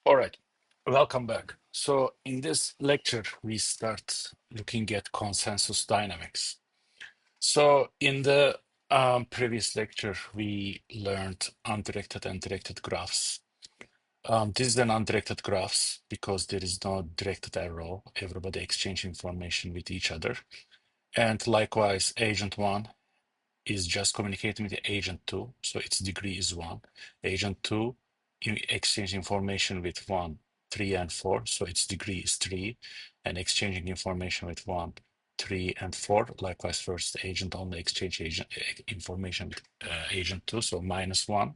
All right, welcome back. So in this lecture, we start looking at consensus dynamics. So in the previous lecture, we learned undirected and directed graphs. This is an undirected graphs because there is no directed arrow. Everybody exchange information with each other. And likewise, agent 1 is just communicating with the agent 2, so its degree is 1. Agent 2 exchange information with 1, 3, and 4, so its degree is 3, and exchanging information with 1, 3, and 4. Likewise, first agent only exchange information with agent 2, so -1.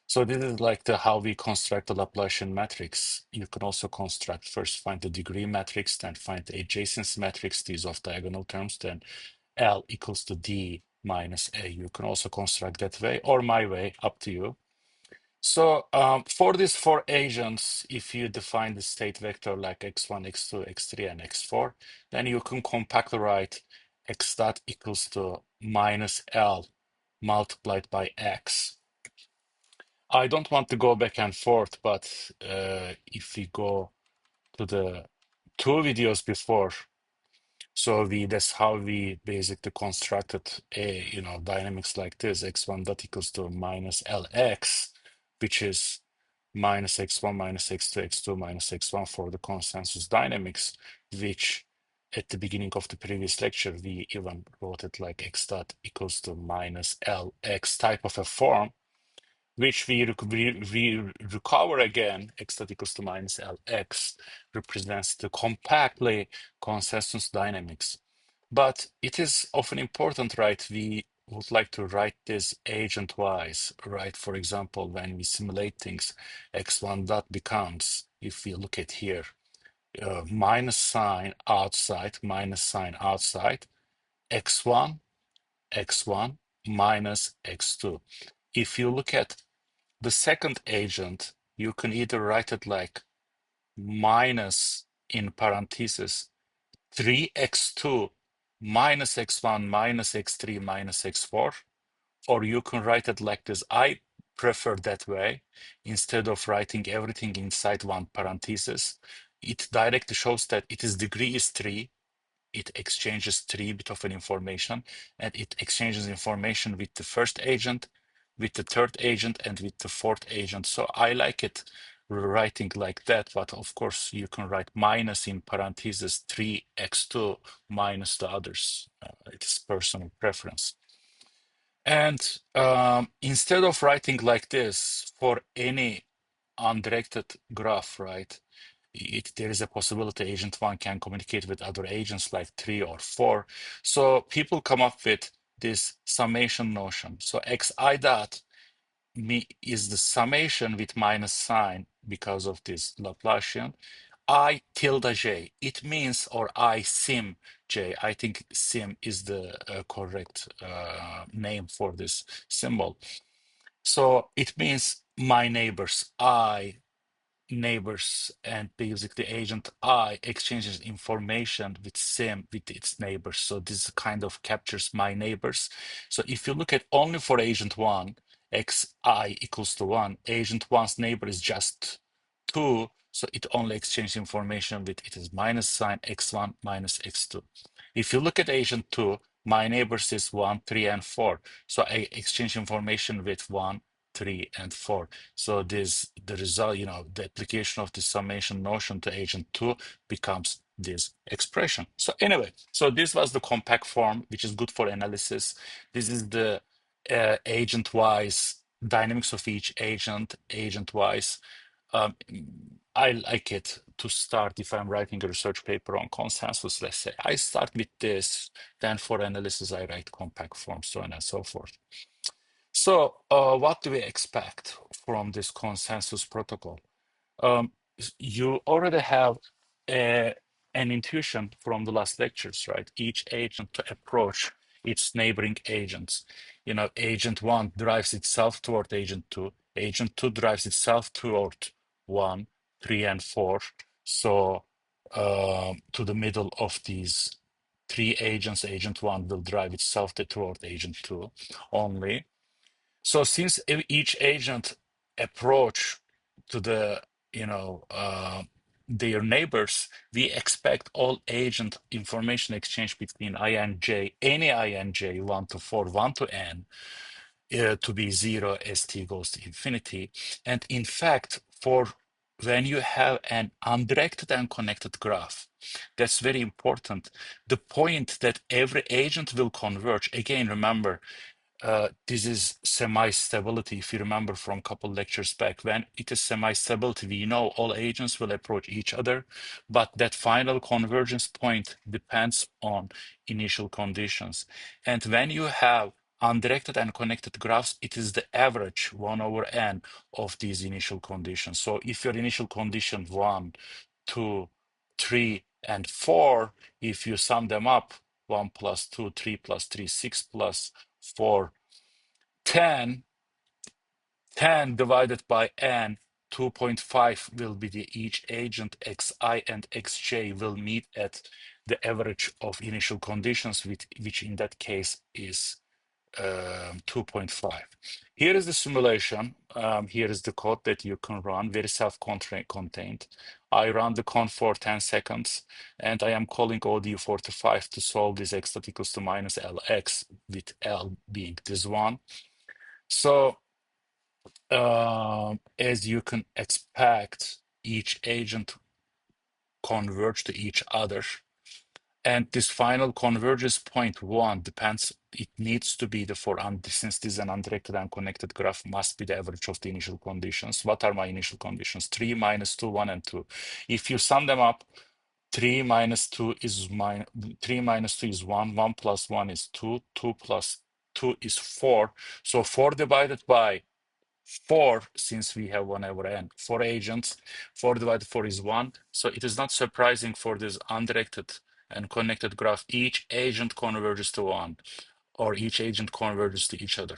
So this is like the how we construct the Laplacian matrix. You can also construct first find the degree matrix, then find the adjacency matrix, these of diagonal terms, then L equals to D minus A. You can also construct that way or my way, up to you. So for these four agents, if you define the state vector like x1, x2, x3, and x4, then you can compactly write x dot equals to minus L multiplied by x. I don't want to go back and forth, but if we go to the two videos before, so that's how we basically constructed a dynamics like this, x1 dot equals to minus Lx, which is minus x1 minus x2 x2 minus x1 for the consensus dynamics, which at the beginning of the previous lecture we even wrote it like x dot equals to minus Lx type of a form, which we recover again, x dot equals to minus Lx represents the compactly consensus dynamics. But it is often important, right? We would like to write this agent-wise, right? For example, when we simulate things, x1 dot becomes, if we look at here, minus sign outside, minus sign outside, x1, x1 minus x2. If you look at the second agent, you can either write it like minus in parentheses 3x2 minus x1 minus x3 minus x4, or you can write it like this. I prefer that way instead of writing everything inside one parenthesis. It directly shows that its degree is 3. It exchanges 3 bit of an information, and it exchanges information with the first agent, with the third agent, and with the fourth agent. So I like it writing like that, but of course you can write minus in parentheses 3x2 minus the others. It's personal preference. And instead of writing like this for any undirected graph, right? There is a possibility agent 1 can communicate with other agents like 3 or 4. So people come up with this summation notion. So xi dot is the summation with minus sign because of this Laplacian. I tilde j. It means, or I sim j. I think sim is the correct name for this symbol. So it means my neighbors, neighbors, and basically agent I exchanges information with sim with its neighbors. So this kind of captures my neighbors. So if you look at only for agent 1, xi equals to 1, agent 1's neighbor is just 2, so it only exchanges information with its minus sign x1 minus x2. If you look at agent 2, my neighbors is 1, 3, and 4, so I exchange information with 1, 3, and 4. So this the result, the application of the summation notion to agent 2 becomes this expression. So anyway, so this was the compact form, which is good for analysis. This is the agent-wise dynamics of each agent-wise. I like it to start if I'm writing a research paper on consensus, let's say. I start with this, then for analysis, I write compact form, so on and so forth. So, what do we expect from this consensus protocol? You already have an intuition from the last lectures, right? Each agent to approach its neighboring agents. Agent 1 drives itself toward agent 2. Agent 2 drives itself toward 1, 3, and 4. So, to the middle of these three agents, agent 1 will drive itself toward agent 2 only. So since each agent approach to the their neighbors, we expect all agent information exchange between I and j, any I and j, 1 to 4, 1 to n, to be 0 as t goes to infinity. And in fact, for when you have an undirected and connected graph, that's very important. The point that every agent will converge, again, remember, this is semi-stability. If you remember from a couple lectures back, when it is semi-stability, we know all agents will approach each other, but that final convergence point depends on initial conditions. And when you have undirected and connected graphs, it is the average 1 over n of these initial conditions. So if your initial condition 1, 2, 3, and 4, if you sum them up, 1 plus 2, 3 plus 3, 6 plus 4, 10, 10 divided by n, 2.5 will be the each agent xi and xj will meet at the average of initial conditions, which in that case is 2.5. Here is the simulation. Here is the code that you can run, very self-contained. I run the con for 10 seconds, and I am calling ODU45 to solve this x that equals to minus lx, with L being this one. So as you can expect, each agent converge to each other. And this final convergence point 1 depends, it needs to be since this is an undirected and connected graph, must be the average of the initial conditions. What are my initial conditions? 3, minus 2, 1, and 2. If you sum them up, 3 minus 2 is 1, 1 plus 1 is 2, 2 plus 2 is 4. So 4 divided by 4, since we have 1 over n, 4 agents, 4 divided 4 is 1. So it is not surprising for this undirected and connected graph, each agent converges to 1, or each agent converges to each other.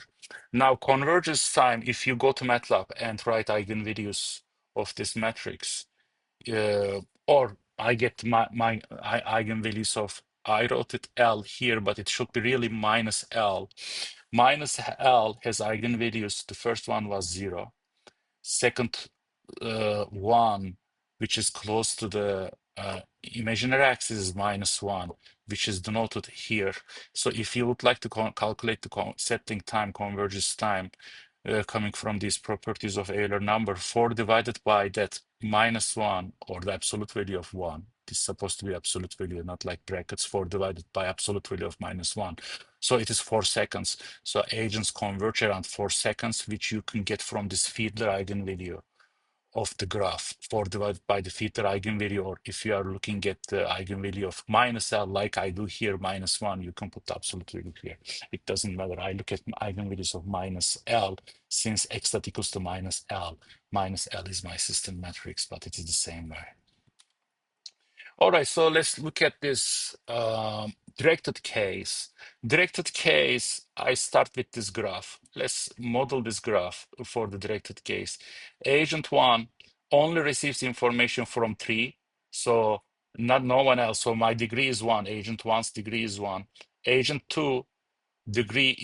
Now, convergence time, if you go to MATLAB and write eigenvalues of this matrix, or I get my eigenvalues of, I wrote it L here, but it should be really minus L. Minus L has eigenvalues. The first one was 0. Second one, which is close to the imaginary axis, is minus 1, which is denoted here. So if you would like to calculate the setting time, convergence time, coming from these properties of Euler number, 4 divided by that minus 1, or the absolute value of 1. This is supposed to be absolute value, not like brackets. 4 divided by absolute value of minus 1. So it is 4 seconds. So agents converge around 4 seconds, which you can get from this Fiedler eigenvalue of the graph, 4 divided by the Fiedler eigenvalue, or if you are looking at the eigenvalue of minus L, like I do here, minus 1, you can put absolute value here. It doesn't matter. I look at eigenvalues of minus L, since x that equals to minus L. Minus L is my system matrix, but it is the same way. All right, so let's look at this directed case. Directed case, I start with this graph. Let's model this graph for the directed case. Agent 1 only receives information from 3, so no one else. So my degree is 1. Agent 1's degree is 1. Agent 2 degree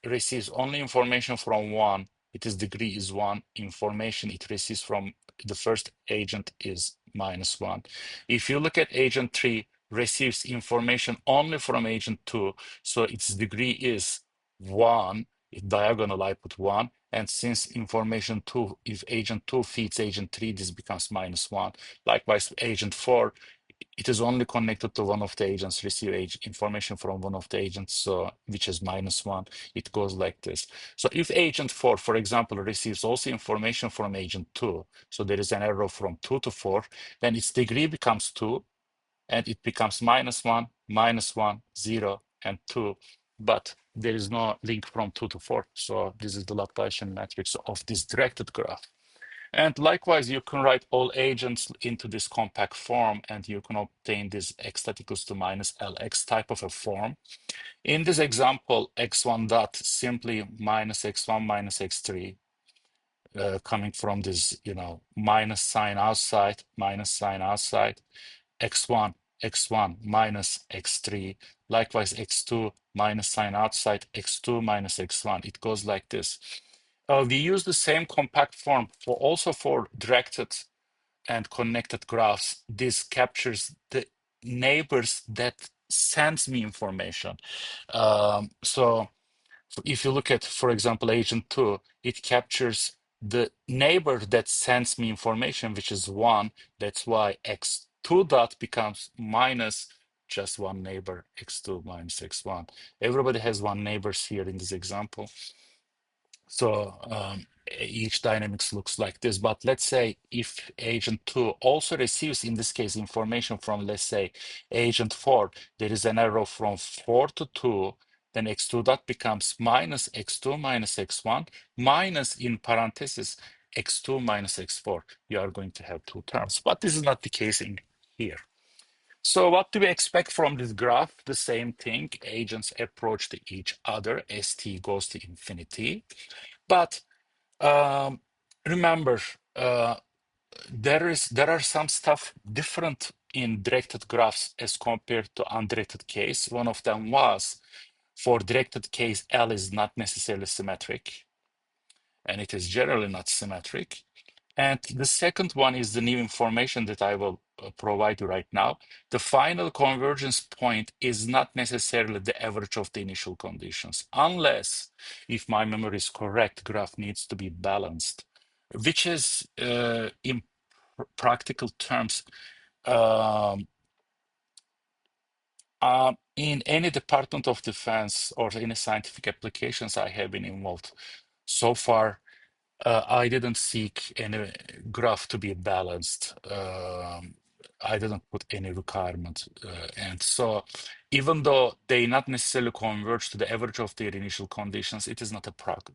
receives only information from 1. Its degree is 1. Information it receives from the first agent is minus 1. If you look at agent 3, receives information only from agent 2, so its degree is 1. It diagonal I put 1, and since information 2, if agent 2 feeds agent 3, this becomes minus 1. Likewise, agent 4, it is only connected to one of the agents, receive information from one of the agents, so which is minus 1. It goes like this. So if agent 4, for example, receives also information from agent 2, so there is an error from 2 to 4, then its degree becomes 2, and it becomes minus 1, minus 1, 0, and 2. But there is no link from 2 to 4. So this is the Laplacian matrix of this directed graph. And likewise, you can write all agents into this compact form, and you can obtain this x that equals to minus lx type of a form. In this example, x1 dot simply minus x1 minus x3, coming from this, minus sign outside, x1, x1 minus x3, likewise x2 minus sign outside, x2 minus x1. It goes like this. we use the same compact form for also for directed and connected graphs. This captures the neighbors that sends me information. So if you look at, for example, agent 2, it captures the neighbor that sends me information, which is 1. That's why x2 dot becomes minus just one neighbor, x2 minus x1. Everybody has one neighbors here in this example. So each dynamics looks like this. But let's say if agent 2 also receives, in this case, information from, let's say, agent 4, there is an arrow from 4 to 2, then x2 dot becomes minus x2 minus x1 minus, in parentheses, x2 minus x4. You are going to have two terms. But this is not the case in here. So what do we expect from this graph? The same thing. Agents approach to each other as t goes to infinity. But remember, there are some stuff different in directed graphs as compared to undirected case. One of them was, for directed case, L is not necessarily symmetric, and it is generally not symmetric. And the second one is the new information that I will provide you right now. The final convergence point is not necessarily the average of the initial conditions, unless, if my memory is correct, graph needs to be balanced, which is, in practical terms, um, in any Department of Defense or any scientific applications I have been involved so far, I didn't seek any graph to be balanced. I didn't put any requirement. And so even though they not necessarily converge to the average of their initial conditions, it is not a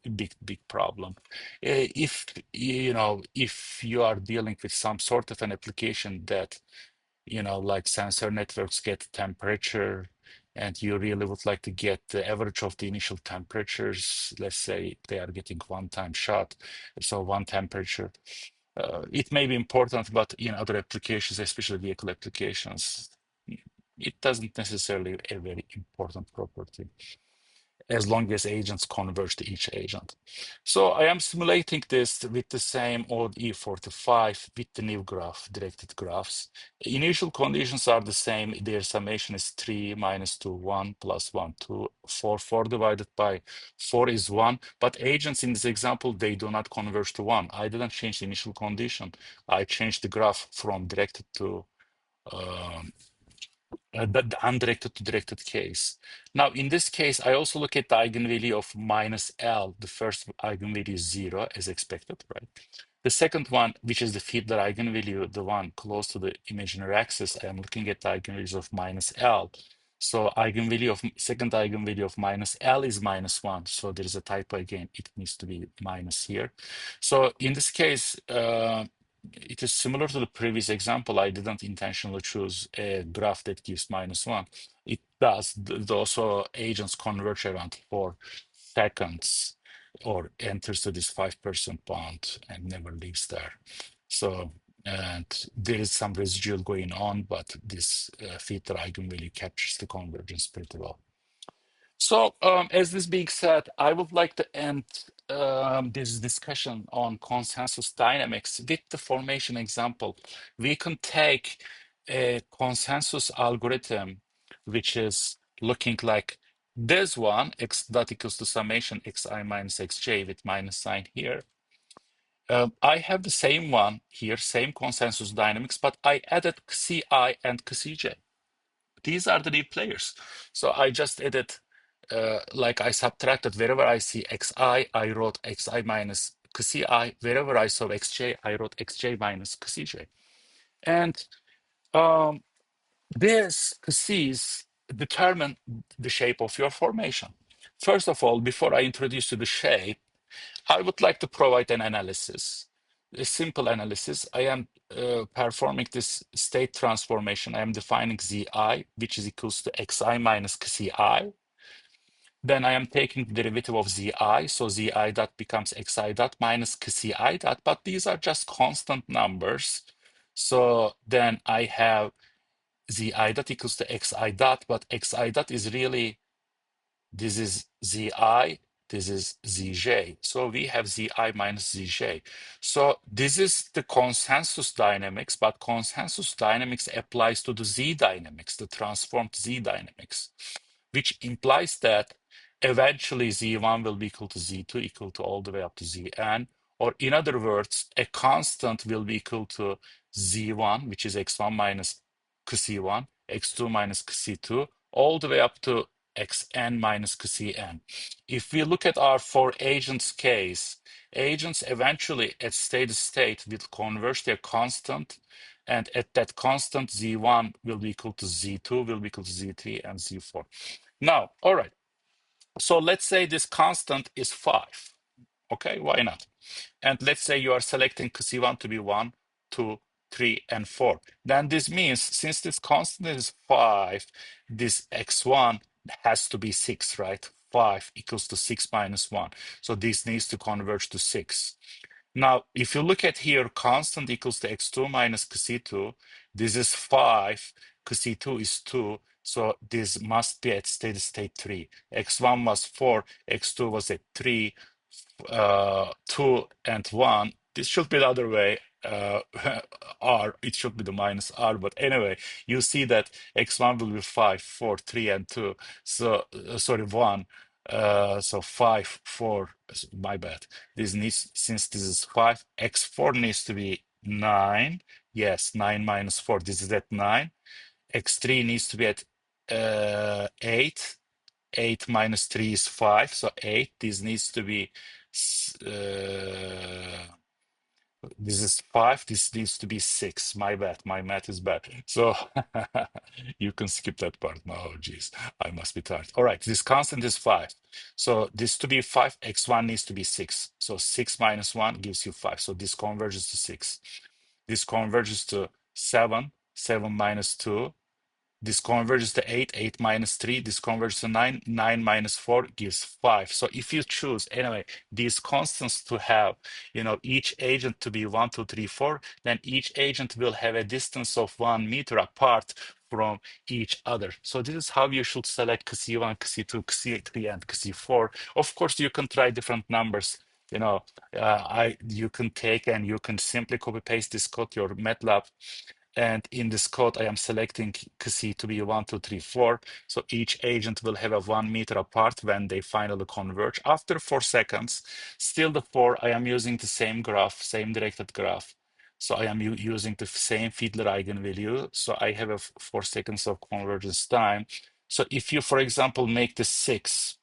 big problem. If if you are dealing with some sort of an application that, like sensor networks get temperature, and you really would like to get the average of the initial temperatures, let's say they are getting one-time shot, so one temperature. It may be important, but in other applications, especially vehicle applications, it doesn't necessarily a very important property, as long as agents converge to each agent. So I am simulating this with the same old E45 with the new graph, directed graphs. Initial conditions are the same. Their summation is 3 minus 2, 1 plus 1, 2, 4. 4 divided by 4 is 1. But agents in this example, they do not converge to 1. I didn't change the initial condition. I changed the graph from directed to um, the undirected to directed case. Now, in this case, I also look at the eigenvalue of minus L. The first eigenvalue is 0, as expected, right? The second one, which is the Fiedler eigenvalue, the one close to the imaginary axis, I am looking at the eigenvalues of minus L. So second eigenvalue of minus L is minus 1. So there is a typo again. It needs to be minus here. So in this case, it is similar to the previous example. I didn't intentionally choose a graph that gives minus 1. It does. Those agents converge around 4 seconds or enters to this 5% bound and never leaves there. So, and there is some residual going on, but this Fiedler eigenvalue captures the convergence pretty well. So, as this being said, I would like to end this discussion on consensus dynamics with the formation example. We can take a consensus algorithm, which is looking like this one, x dot equals to summation xi minus xj with minus sign here. I have the same one here, same consensus dynamics, but I added xi and xj. These are the new players. So I just added, like I subtracted wherever I see xi, I wrote xi minus xci. Wherever I saw xj, I wrote xj minus xcj. And these xc's determine the shape of your formation. First of all, before I introduce you the shape, I would like to provide an analysis, a simple analysis. I am performing this state transformation. I am defining zi, which is equals to xi minus xci. Then I am taking the derivative of zi, so zi dot becomes xi dot minus xci dot, but these are just constant numbers. So then I have zi dot equals to xi dot, but xi dot is really, this is zi this is Zj. So we have Zi minus Zj. So this is the consensus dynamics, but consensus dynamics applies to the Z dynamics, the transformed Z dynamics, which implies that eventually Z1 will be equal to Z2, equal to all the way up to Zn, or in other words, a constant will be equal to Z1, which is x1 minus Cn, x2 minus Cn2, all the way up to xn minus Cn. If we look at our four agents case, agents eventually at steady state will converge their constant, and at that constant, Z1 will be equal to Z2, will be equal to Z3, and Z4. Now, all right, so let's say this constant is 5. Okay, why not? And let's say you are selecting C1 to be 1, 2, 3, and 4. Then this means since this constant is 5, this x1 has to be 6, right? 5 equals to 6 minus 1. So this needs to converge to 6. Now, if you look at here, constant equals to x2 minus C2. This is 5, C2 is 2. So this must be at steady state 3. X1 was 4, x2 was at 3, 2 and 1. This should be the other way. R, it should be the minus R, but anyway, you see that x1 will be 5, 4, 3, and 2. So, sorry, 1. So 5, 4, my bad. This needs, since this is 5, x4 needs to be 9. Yes, 9 minus 4, this is at 9. X3 needs to be at 8. 8 minus 3 is 5, so 8. This needs to be, this is 5, this needs to be 6. My bad, my math is bad. So you can skip that part. Oh, geez, I must be tired. All right, this constant is 5. So this to be 5, x1 needs to be 6. So 6 minus 1 gives you 5. So this converges to 6. This converges to 7, 7 minus 2. This converges to 8, 8 minus 3. This converges to 9, 9 minus 4 gives 5. So if you choose, anyway, these constants to have, each agent to be 1, 2, 3, 4, then each agent will have a distance of 1 meter apart from each other. So this is how you should select C1, C2, C3, and C4. Of course, you can try different numbers. You can take and you can simply copy paste this code to your MATLAB. And in this code, I am selecting C to be 1, 2, 3, 4. So each agent will have a 1 meter apart when they finally converge. After 4 seconds, still the 4, I am using the same graph, same directed graph. So I am using the same Fiedler eigenvalue. So I have a 4 seconds of convergence time. So if you, for example, make the 6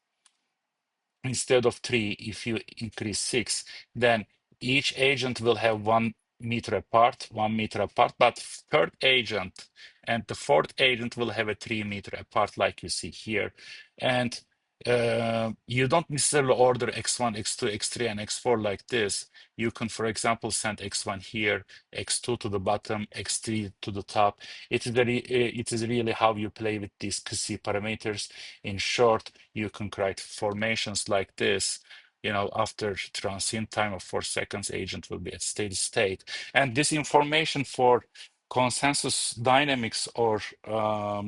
instead of 3, if you increase 6, then each agent will have 1 meter apart, 1 meter apart, but third agent and the fourth agent will have a 3 meter apart, like you see here. And you don't necessarily order x1, x2, x3, and x4 like this. You can, for example, send x1 here, x2 to the bottom, x3 to the top. It is really how you play with these C parameters. In short, you can create formations like this. After transient time of 4 seconds, agent will be at steady state. And this information for consensus dynamics, or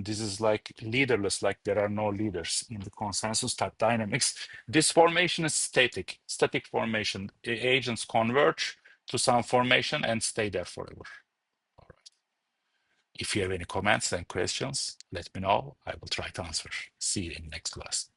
this is like leaderless, like there are no leaders in the consensus type dynamics. This formation is static formation. Agents converge to some formation and stay there forever. All right. If you have any comments and questions, let me know. I will try to answer. See you in the next class.